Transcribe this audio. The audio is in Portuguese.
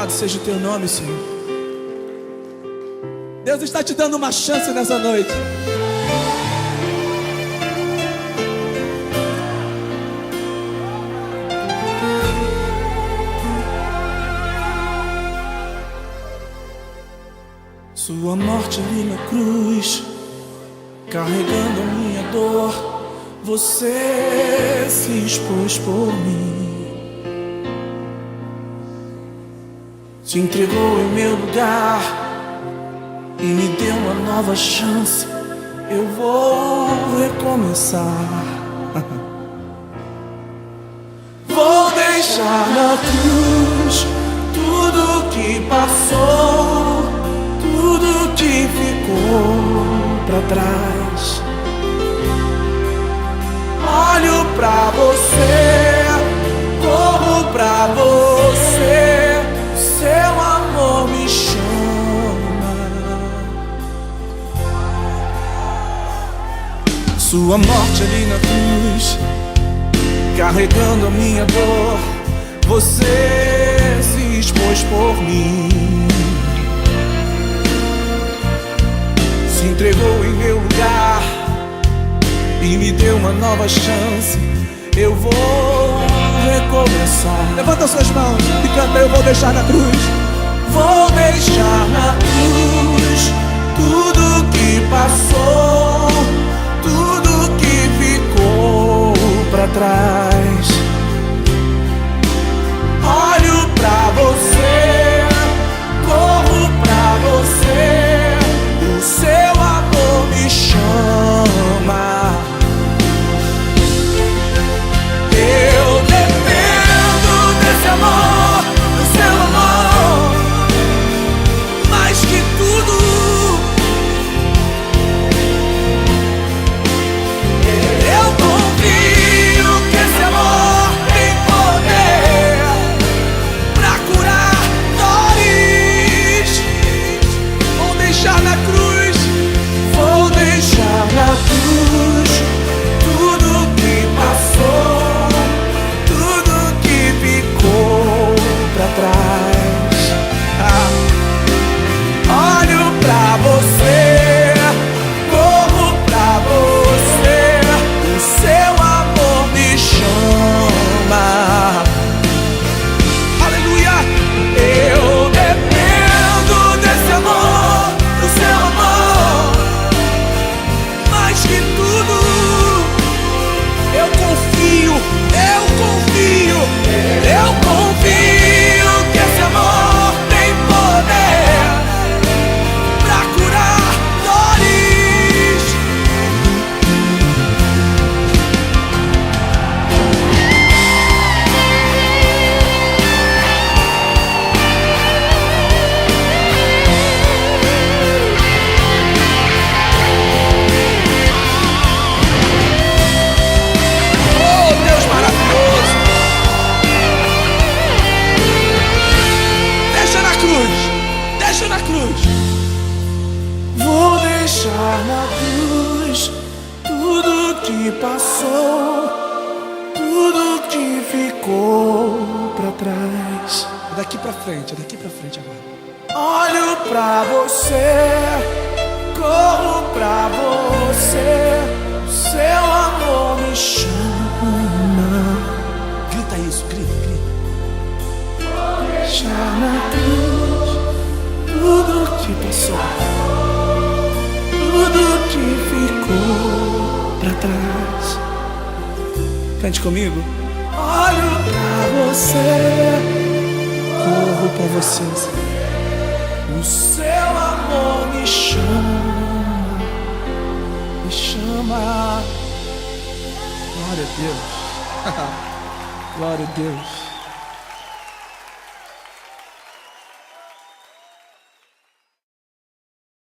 Louvado seja o teu nome, Senhor. Deus está te dando uma chance nessa noite. Sua morte ali na cruz, carregando a minha dor, você se expôs por mim. Se entregou em meu lugar e me deu uma nova chance. Eu vou recomeçar. Vou deixar na cruz tudo que passou, tudo que ficou pra trás. Olho pra você, corro pra você. Seu amor me chama. Sua morte ali na cruz, carregando a minha dor, você se expôs por mim. Se entregou em meu lugar e me deu uma nova chance. Eu vou recomeçar. Levanta suas mãos e canta: eu vou deixar na cruz. Vou deixar na cruz tudo que passou, tudo que ficou pra trás. Olho pra você, corro pra você. O seu amor me chama. Eu dependo desse amor, do seu amor, mais que tudo. Eu confio que esse amor tem poder pra curar dores. Vou deixar na cruz, vou deixar na cruz tudo que passou, pra trás. Olho pra você, corro pra você. O seu amor me chama. Aleluia. Eu dependo desse amor, do seu amor, mais que tudo. Eu confio, eu confio, eu confio. Esse amor tem poder pra curar dores. Oh, Deus maravilhoso. Deixa na cruz. Vou deixar na cruz tudo que passou, tudo que ficou pra trás. Daqui pra frente agora. Olho pra você, corro pra você. O seu amor me chama. Grita isso, grita. Deixar na cruz tudo que passou, tudo que ficou pra trás. Cante comigo. Olho pra você, corro pra você. O seu amor me chama, me chama. Glória a Deus. Glória a Deus.